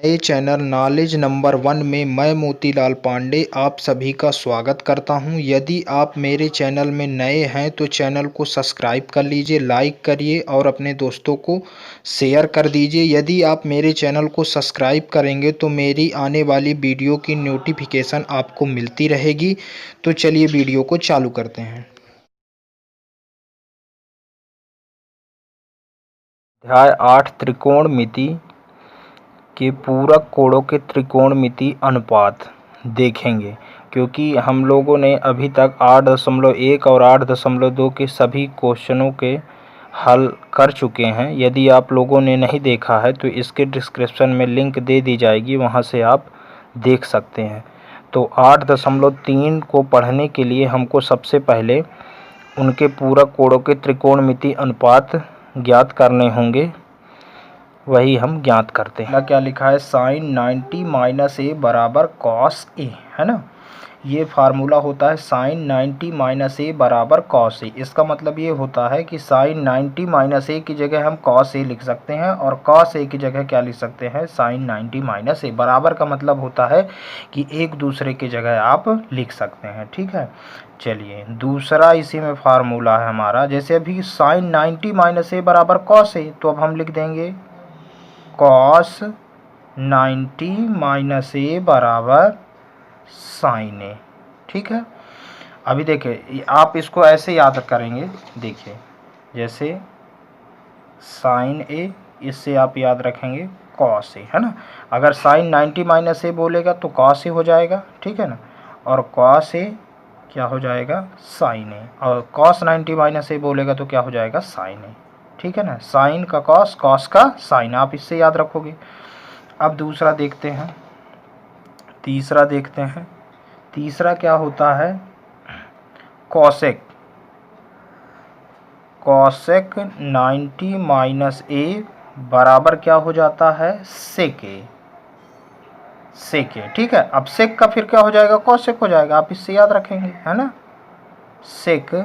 नए channel knowledge number 1 में मैं मोतीलाल पांडे आप सभी का स्वागत करता हूं। यदि आप मेरे चैनल में नए हैं तो चैनल को सब्सक्राइब कर लीजिए, लाइक करिए और अपने दोस्तों को शेयर कर दीजिए। यदि आप मेरे चैनल को सब्सक्राइब करेंगे तो मेरी आने वाली वीडियो की नोटिफिकेशन आपको मिलती रहेगी। तो चलिए वीडियो को चालू करते हैं। अध्याय 8 त्रिकोणमिति के पूरक कोणों के त्रिकोणमिति अनुपात देखेंगे, क्योंकि हम लोगों ने अभी तक 8.1 और 8.2 के सभी क्वेश्चनों के हल कर चुके हैं। यदि आप लोगों ने नहीं देखा है तो इसके डिस्क्रिप्शन में लिंक दे दी जाएगी, वहां से आप देख सकते हैं। तो 8.3 को पढ़ने के लिए हमको सबसे पहले उनके पूरक कोणों के त्रिकोणमिति अनुपात ज्ञात करने होंगे, वही हम ज्ञात करते हैं। क्या लिखा है, साइन 90 माइनस ए बराबर कॉस ए, है ना। ये फार्मूला होता है साइन 90 माइनस ए बराबर कॉस ए। इसका मतलब ये होता है कि साइन 90 माइनस ए की जगह हम कॉस ए लिख सकते हैं और कॉस ए की जगह क्या लिख सकते हैं, साइन 90 माइनस ए। बराबर का मतलब होता है कि एक दूसरे की जगह आप लिख सकते हैं, ठीक है। चलिए दूसरा इसी में फार्मूला है हमारा, जैसे अभी साइन 90 माइनस ए बराबर कॉस ए, तो अब हम लिख देंगे कॉस 90 माइनस ए बराबर साइन ए, ठीक है। अभी देखिए आप इसको ऐसे याद करेंगे, देखिए जैसे साइन ए, इससे आप याद रखेंगे कॉस ए, है ना। अगर साइन 90 माइनस ए बोलेगा तो कॉस ए हो जाएगा, ठीक है ना, और कॉस ए क्या हो जाएगा, साइन ए, और कॉस 90 माइनस ए बोलेगा तो क्या हो जाएगा, साइन ए, ठीक है ना। साइन का कॉस, कॉस का साइन, आप इससे याद रखोगे। अब दूसरा देखते हैं, तीसरा देखते हैं। तीसरा क्या होता है, कॉसेक। कॉसेक 90 माइनस ए बराबर क्या हो जाता है, सेक ए, सेक ए, ठीक है। अब सेक का फिर क्या हो जाएगा, कॉसेक हो जाएगा, आप इससे याद रखेंगे, है ना। सेक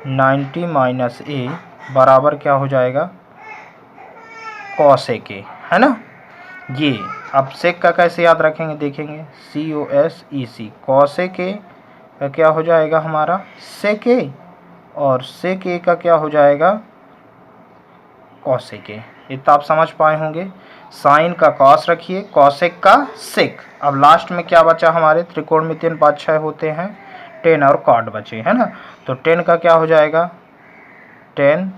90 माइनस ए बराबर क्या हो जाएगा, कॉसेक ए, है ना। ये अब सेक का कैसे याद रखेंगे, देखेंगे COSEC, कॉसेक ए का क्या हो जाएगा हमारा, सेक ए, और सेक ए का क्या हो जाएगा, कॉसेक ए। इतना आप समझ पाए होंगे। साइन का कॉस रखिए, कॉसेक का सेक। अब लास्ट में क्या बचा हमारे, त्रिकोणमिति अनुपात 6 होते हैं, 10 और कॉट बचे, है ना। तो 10 का क्या हो जाएगा, 10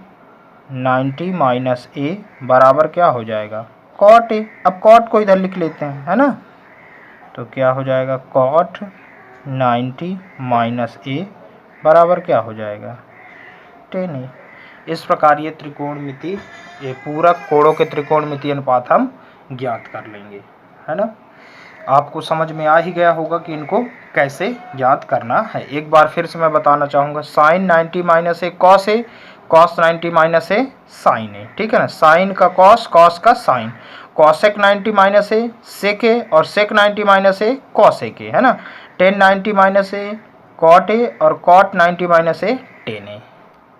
90 माइनस ए बराबर क्या हो जाएगा, कॉट ए। अब कॉट को इधर लिख लेते हैं, है ना। तो क्या हो जाएगा, कॉट 90 माइनस ए बराबर क्या हो जाएगा, 10 ए। इस प्रकार ये त्रिकोणमिति, ये पूरक कोणों के त्रिकोणमिति अनुपात हम ज्ञात कर लेंगे, है ना। आपको समझ में आ ही गया होगा कि इनको कैसे ज्ञात करना है। एक बार फिर से मैं बताना चाहूँगा, sign 90 minus A cos A, cos 90 minus A sign ए, ठीक है ना। साइन का कॉस, कॉस का साइन, कॉसेक 90 माइनस ए सेक ए, और सेक 90 माइनस ए कॉसेक ए, है ना। 10 90 माइनस ए कॉट ए, और कॉट 90 माइनस ए 10 ए।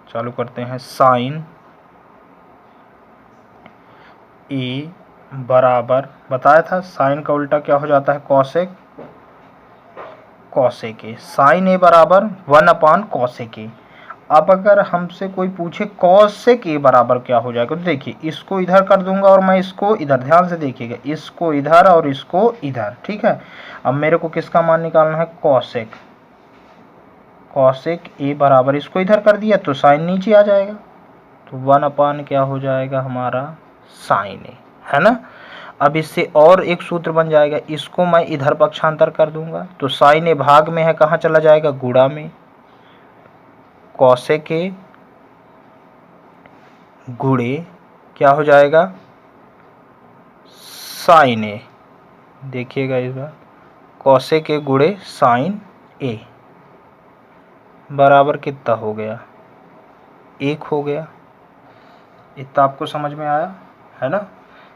चालू करते हैं, साइन ए बराबर, बताया था साइन का उल्टा क्या हो जाता है, cosec, cosec A. Sign A बराबर 1 कॉसेक ए। अब अगर हमसे कोई पूछे कॉसेक ए बराबर क्या हो जाएगा, तो देखिए इसको इधर कर दूंगा और मैं इसको इधर, ध्यान से देखिएगा, इसको इधर और इसको इधर, ठीक है। अब मेरे को किसका मान निकालना है, कॉसेक, कॉसेक ए बराबर, इसको इधर कर दिया तो साइन नीचे आ जाएगा, तो 1 क्या हो जाएगा हमारा, साइन ए, है ना। अब इससे और एक सूत्र बन जाएगा, इसको मैं इधर पक्षांतर कर दूंगा तो साइन ए भाग में है, कहाँ चला जाएगा, गुणा में, कॉसेक ए गुणे क्या हो जाएगा, साइन ए। देखिएगा इस बार, कॉसेक ए गुणे साइन ए बराबर कितना हो गया, 1 हो गया। इतना आपको समझ में आया, है ना।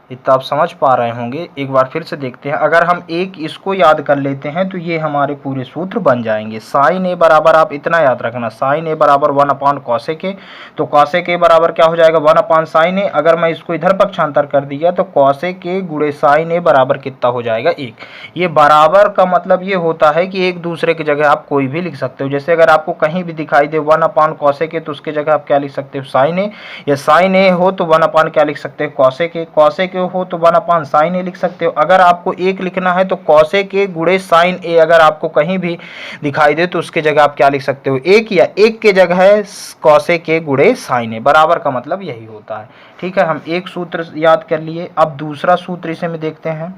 इतना आप समझ पा रहे होंगे। एक बार फिर से देखते हैं। अगर हम एक इसको याद कर लेते हैं तो ये हमारे पूरे सूत्र बन जाएंगे। साइन ए बराबर, आप इतना याद रखना, साइन ए बराबर 1 कॉसेक ए। तो कॉसेक ए बराबर क्या हो जाएगा 1 साइन ए। अगर मैं इसको इधर पक्षांतर कर दिया तो कॉसेक ए गुणे साइन ए बराबर कितना हो जाएगा 1। ये बराबर का मतलब ये होता है कि एक दूसरे की जगह आप कोई भी लिख सकते हो। जैसे अगर आपको कहीं भी दिखाई दे 1 कॉसेक ए तो उसके जगह आप क्या लिख सकते हो साइन ए, या साइन ए हो तो 1 क्या लिख सकते हो कॉसेक ए, कॉसेक ए हो तो 1 साइन ए लिख सकते हो। अगर आपको एक लिखना है तो कॉसेक ए गुणे साइन ए अगर आपको कहीं भी दिखाई दे तो उसके जगह आप क्या लिख सकते हो एक, या एक के जगह है कॉसेक ए गुणे साइन ए। बराबर का मतलब यही होता है। ठीक है, हम एक सूत्र याद कर लिए। अब दूसरा सूत्र इसे में देखते हैं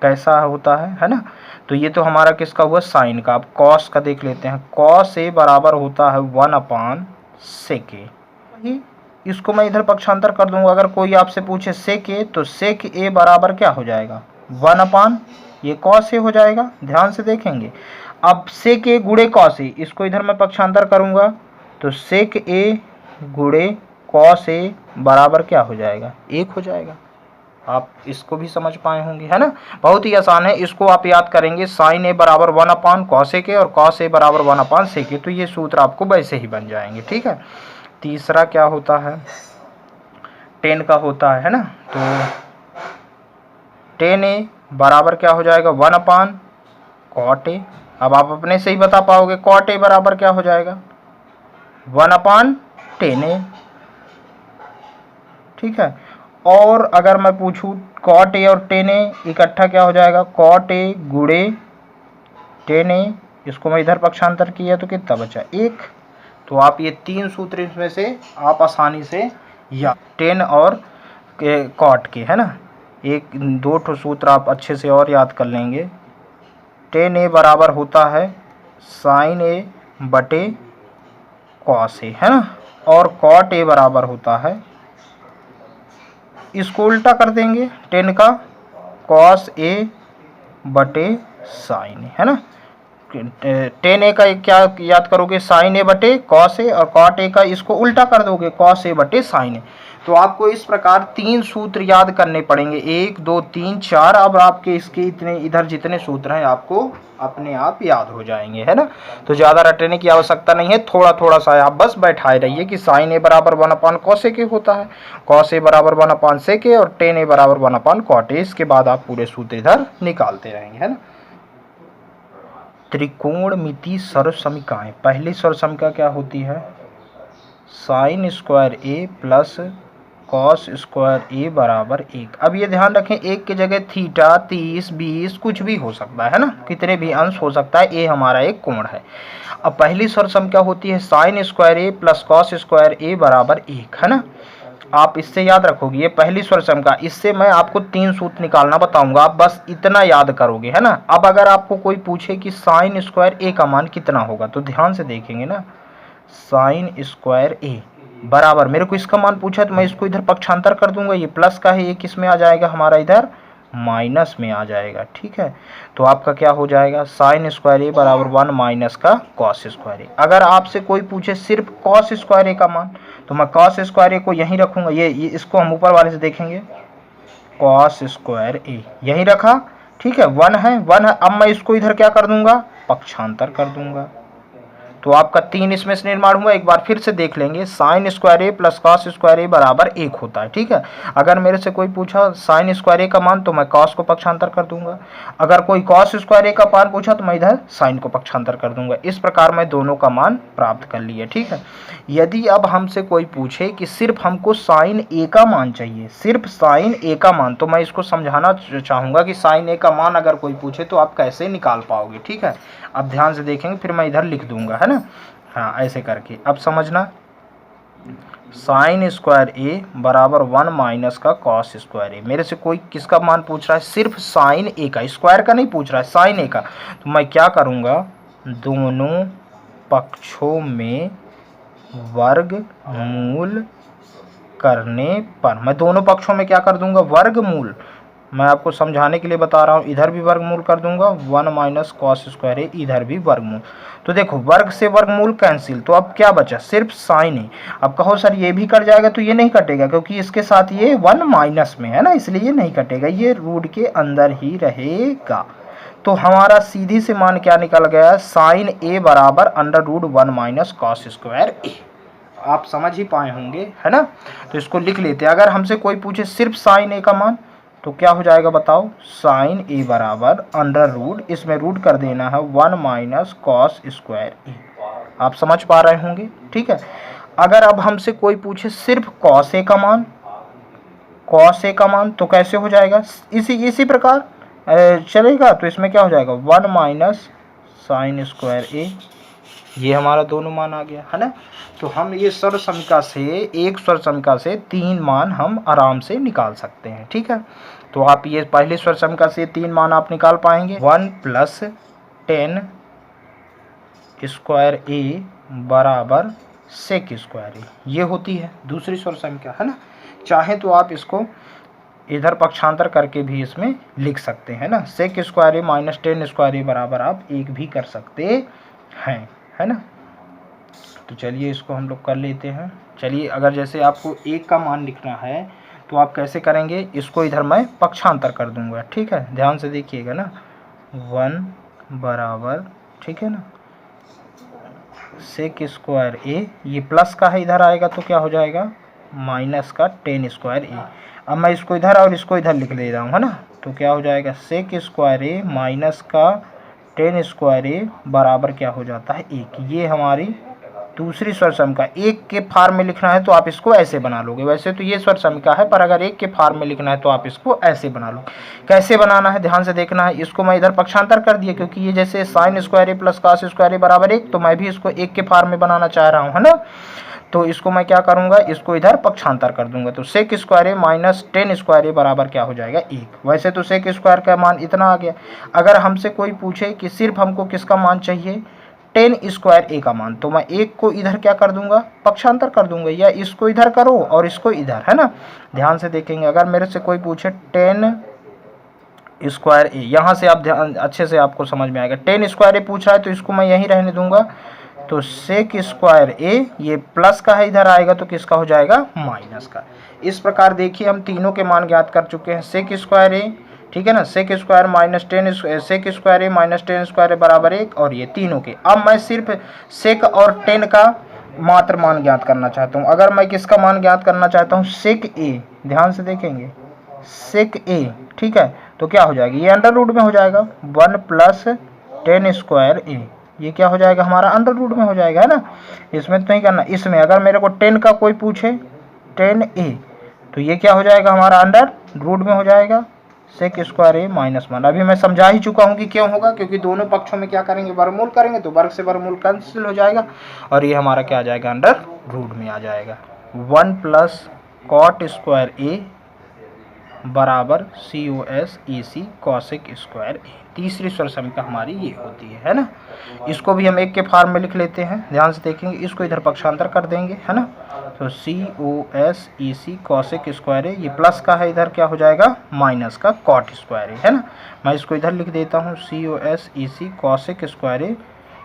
कैसा होता है ना। तो ये तो हमारा किसका हुआ साइन का। अब कॉस का देख लेते हैं। कॉस ए बराबर होता है 1/sec ए। इसको मैं इधर पक्षांतर कर दूंगा। अगर कोई आपसे पूछे सेक ए तो सेक ए बराबर क्या हो जाएगा 1 ये कॉस ए हो जाएगा। ध्यान से देखेंगे। अब सेक ए गुणे कॉस ए, इसको इधर मैं पक्षांतर करूंगा तो सेक ए गुणे कॉस ए बराबर क्या हो जाएगा 1 हो जाएगा। आप इसको भी समझ पाए होंगे, है ना। बहुत ही आसान है। इसको आप याद करेंगे साइन ए बराबर 1 कॉसेक ए और कॉस ए बराबर 1 सेक ए, तो ये सूत्र आपको वैसे ही बन जाएंगे। ठीक है। तीसरा क्या होता है, टेन का होता है ना। तो टेन ए बराबर क्या हो जाएगा 1 कॉट ए। अब आप अपने से ही बता पाओगे कॉट ए बराबर क्या हो जाएगा 1/10 ए। ठीक है। और अगर मैं पूछूं कॉट ए और टेन ए इकट्ठा क्या हो जाएगा कॉट ए गुणे टेन ए। इसको मैं इधर पक्षांतर किया तो कितना बचा 1। तो आप ये तीन सूत्र इसमें से आप आसानी से या टेन और कॉट के, है ना, एक दो ठो सूत्र आप अच्छे से और याद कर लेंगे। टेन ए बराबर होता है साइन ए बटे कॉस ए, है ना, और कॉट ए बराबर होता है, इसको उल्टा कर देंगे टेन का कॉस ए बटे साइन ए, है ना। टेन ए का क्या याद करोगे साइन ए बटे कॉस ए, और कॉट ए का इसको उल्टा कर दोगे कॉस ए बटे साइन ए। तो आपको इस प्रकार तीन सूत्र याद करने पड़ेंगे 1 2 3 4। अब आपके इसके इतने इधर जितने सूत्र हैं आपको अपने आप याद हो जाएंगे, है ना। तो ज़्यादा रटने की आवश्यकता नहीं है, थोड़ा थोड़ा सा आप बस बैठाए रहिए कि साइन ए बराबर 1 कॉसेक ए होता है, कॉस ए बराबर 1 सेक ए और टेन ए बराबर 1 कॉट ए। इसके बाद आप पूरे सूत्र इधर निकालते रहेंगे, है ना। त्रिकोणमिति सर्वसमीकाएं। पहली सर्वसमीका क्या होती है sine square A plus cos square A बराबर 1। अब ये ध्यान रखें एक की जगह थीटा 30 20 कुछ भी हो सकता है ना, कितने भी अंश हो सकता है। ए हमारा एक कोण है। अब पहली सर्वसमीका होती है sine square A plus cos square A बराबर 1, है ना। आप इससे याद रखोगे ये पहली सर्वसमीका। इससे मैं आपको तीन सूत्र निकालना बताऊंगा, आप बस इतना याद करोगे, है ना। अब अगर आपको कोई पूछे कि साइन स्क्वायर ए का मान कितना होगा तो ध्यान से देखेंगे ना। साइन स्क्वायर ए बराबर, मेरे को इसका मान पूछा तो मैं इसको इधर पक्षांतर कर दूंगा। ये प्लस का है, ये किस में आ जाएगा हमारा इधर माइनस में आ जाएगा। ठीक है। तो आपका क्या हो जाएगा साइन स्क्वायर ए बराबर 1 माइनस का कॉस स्क्वायर ए। अगर आपसे कोई पूछे सिर्फ कॉस स्क्वायर ए का मान तो मैं कॉस स्क्वायर ए को यहीं रखूंगा। ये इसको हम ऊपर वाले से देखेंगे कॉस स्क्वायर ए यहीं रखा। ठीक है, 1 है 1 है। अब मैं इसको इधर क्या कर दूंगा पक्षांतर कर दूंगा। तो आपका 3 इसमें से निर्माण हुआ। एक बार फिर से देख लेंगे sine square A plus cos square A बराबर 1 होता है। ठीक है। अगर मेरे से कोई पूछा साइन स्क्वायर ए का मान तो मैं कॉस को पक्षांतर कर दूंगा। अगर कोई कॉस स्क्वायर ए का मान पूछा तो मैं इधर साइन को पक्षांतर कर दूंगा। इस प्रकार मैं दोनों का मान प्राप्त कर लिया। ठीक है। यदि अब हमसे कोई पूछे कि सिर्फ हमको साइन ए का मान चाहिए, सिर्फ साइन ए का मान, तो मैं इसको समझाना चाहूँगा कि साइन ए का मान अगर कोई पूछे तो आप कैसे निकाल पाओगे। ठीक है। अब ध्यान से देखेंगे, फिर मैं इधर लिख दूंगा, है ना। हाँ, ऐसे करके अब समझना। साइन स्क्वायर ए बराबर 1 माइनस का कॉस स्क्वायर ए। मेरे से कोई किसका मान पूछ रहा है सिर्फ साइन ए का, स्क्वायर का नहीं पूछ रहा है, साइन ए का। तो मैं क्या करूँगा दोनों पक्षों में वर्गमूल करने पर, मैं दोनों पक्षों में क्या कर दूंगा वर्गमूल। मैं आपको समझाने के लिए बता रहा हूँ, इधर भी वर्गमूल कर दूंगा, 1 माइनस कॉस स्क्वायर ए, इधर भी वर्गमूल। तो देखो वर्ग से वर्गमूल कैंसिल, तो अब क्या बचा, सिर्फ साइन ए। अब कहो सर ये भी कट जाएगा, तो ये नहीं कटेगा क्योंकि इसके साथ ये 1 माइनस में है ना, इसलिए ये नहीं कटेगा, ये रूट के अंदर ही रहेगा। तो हमारा सीधी से मान क्या निकल गया, साइन ए बराबर under root 1 minus cos square A. आप समझ ही पाए होंगे, है ना। तो इसको लिख लेते हैं। अगर हमसे कोई पूछे सिर्फ साइन ए का मान, तो क्या हो जाएगा बताओ, साइन ए बराबर अंडर रूट, इसमें रूट कर देना है 1 माइनस कॉस स्क्वायर ए। आप समझ पा रहे होंगे, ठीक है। अगर अब हमसे कोई पूछे सिर्फ कॉस ए का मान, कॉस ए का मान, तो कैसे हो जाएगा, इसी प्रकार चलेगा। तो इसमें क्या हो जाएगा, 1 माइनस साइन स्क्वायर ए, ये हमारा दोनों मान आ गया, है ना। तो हम ये सर्व समीका से, एक सर्व समीका से 3 मान हम आराम से निकाल सकते हैं, ठीक है। तो आप ये पहले सर्व समीका से 3 मान आप निकाल पाएंगे, 1 प्लस 10 स्क्वायर ए बराबर सेक स्क्वायर ए, ये होती है दूसरी सर्व समीका, है ना। चाहे तो आप इसको इधर पक्षांतर करके भी इसमें लिख सकते हैं ना, sec square A minus 10 square A बराबर आप 1 भी कर सकते हैं, है ना। तो चलिए इसको हम लोग कर लेते हैं। चलिए अगर जैसे आपको 1 का मान लिखना है तो आप कैसे करेंगे, इसको इधर मैं पक्षांतर कर दूंगा, ठीक है, ध्यान से देखिएगा ना, 1 बराबर, ठीक है ना, सेक स्क्वायर ए, ये प्लस का है, इधर आएगा तो क्या हो जाएगा, माइनस का 10 स्क्वायर ए। अब मैं इसको इधर और इसको इधर लिख ले रहा हूँ, है ना। तो क्या हो जाएगा, सेक स्क्वायर ए माइनस का 10 स्क्वायर ए बराबर क्या हो जाता है, 1। ये हमारी दूसरी स्वर समीका। 1 के फार्म में लिखना है तो आप इसको ऐसे बना लोगे, वैसे तो ये स्वर समीका है, पर अगर 1 के फार्म में लिखना है तो आप इसको ऐसे बना लो। कैसे बनाना है ध्यान से देखना है। इसको मैं इधर पक्षांतर कर दिया, क्योंकि ये जैसे sine square A plus cos square A बराबर 1, तो मैं भी इसको 1 के फार्म में बनाना चाह रहा हूँ, है ना। तो इसको मैं क्या करूंगा, इसको इधर पक्षांतर कर दूंगा। तो सेक square A minus 10 square A बराबर क्या हो जाएगा, 1। वैसे तो सेक स्क्वायर का मान इतना आ गया। अगर हमसे कोई पूछे कि सिर्फ हमको किसका मान चाहिए, 10 स्क्वायर ए का मान, तो मैं 1 को इधर क्या कर दूंगा, पक्षांतर कर दूंगा, या इसको इधर करो और इसको इधर, है ना। ध्यान से देखेंगे, अगर मेरे से कोई पूछे 10 स्क्वायर ए, यहाँ से आप ध्यान अच्छे से आपको समझ में आएगा, 10 स्क्वायर ए पूछ रहा है तो इसको मैं यहीं रहने दूंगा। तो सेक स्क्वायर ए, ये प्लस का है, इधर आएगा तो किसका हो जाएगा, माइनस का। इस प्रकार देखिए हम तीनों के मान ज्ञात कर चुके हैं। सेक स्क्वायर ए, ठीक है ना, sec square minus 10, sec square A minus 10 square A बराबर 1, और ये तीनों के। अब मैं सिर्फ सेक और 10 का मात्र मान ज्ञात करना चाहता हूँ। अगर मैं किसका मान ज्ञात करना चाहता हूँ, सेक ए, ध्यान से देखेंगे, सेक ए, ठीक है, तो क्या हो जाएगा, ये अंडर रूट में हो जाएगा, 1 प्लस 10 स्क्वायर ए, ये क्या हो जाएगा हमारा, अंडर रूट में हो जाएगा, है ना। इसमें तो नहीं करना। इसमें अगर मेरे को 10 का कोई पूछे, 10 ए, तो ये क्या हो जाएगा हमारा, अंडर रूट में हो जाएगा, सेक स्क्वायर ए माइनस 1। अभी मैं समझा ही चुका हूँ कि क्यों होगा, क्योंकि दोनों पक्षों में क्या करेंगे, वर्गमूल करेंगे, तो वर्ग से वर्गमूल कैंसिल हो जाएगा और ये हमारा क्या आ जाएगा, अंडर रूट में आ जाएगा। 1 प्लस कॉट स्क्वायर ए बराबर COS EC कॉसेक स्क्वायर ए। तीसरी स्वर समीका हमारी ये होती है ना। इसको भी हम 1 के फार्म में लिख लेते हैं, ध्यान से देखेंगे, इसको इधर पक्षांतर कर देंगे, है ना। तो COS EC कॉसेक स्क्वायर ए, ये प्लस का है, इधर क्या हो जाएगा, माइनस का कॉट स्क्वायर ए, है ना। मैं इसको इधर लिख देता हूँ, COS EC कॉसेक स्क्वायर ए,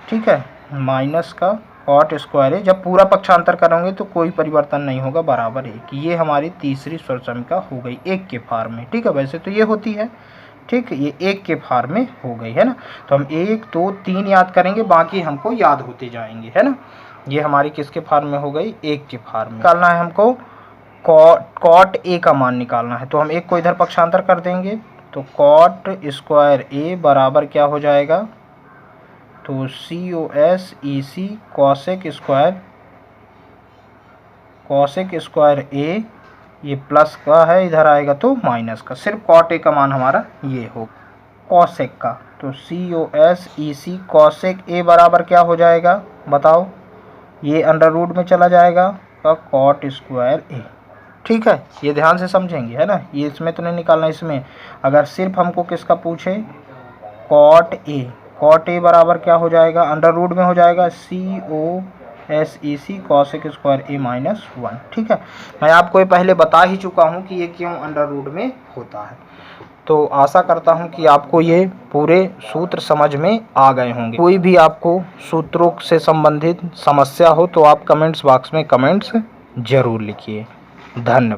ठीक है, माइनस का कॉट स्क्वायर है। जब पूरा पक्षांतर करोगे तो कोई परिवर्तन नहीं होगा, बराबर 1। ये हमारी तीसरी स्वर समीका हो गई 1 के फार्म में, ठीक है। वैसे तो ये होती है, ठीक, ये 1 के फार्म में हो गई, है ना। तो हम 1 2 3 याद करेंगे, बाकी हमको याद होते जाएंगे, है ना। ये हमारी किसके फार्म में हो गई, 1 के फार्म में। निकालना है हमको कॉट ए का मान निकालना है, तो हम 1 को इधर पक्षांतर कर देंगे। तो कॉट स्क्वायर ए बराबर क्या हो जाएगा, तो COS EC कॉसेक स्क्वायर ए, ये प्लस का है, इधर आएगा तो माइनस का। सिर्फ कॉट ए का मान हमारा ये हो, कॉसेक का। तो COS EC कॉसेक ए बराबर क्या हो जाएगा बताओ, ये अंडर रूट में चला जाएगा का कॉट स्क्वायर ए, ठीक है। ये ध्यान से समझेंगे, है ना। ये इसमें तो नहीं निकालना, इसमें अगर सिर्फ हमको किसका पूछे, कॉट ए, कॉट ए बराबर क्या हो जाएगा, अंडर रूट में हो जाएगा COS EC cosec square A minus 1, ठीक है। मैं आपको ये पहले बता ही चुका हूँ कि ये क्यों अंडर रूट में होता है। तो आशा करता हूं कि आपको ये पूरे सूत्र समझ में आ गए होंगे। कोई भी आपको सूत्रों से संबंधित समस्या हो तो आप कमेंट्स बॉक्स में कमेंट्स जरूर लिखिए। धन्यवाद।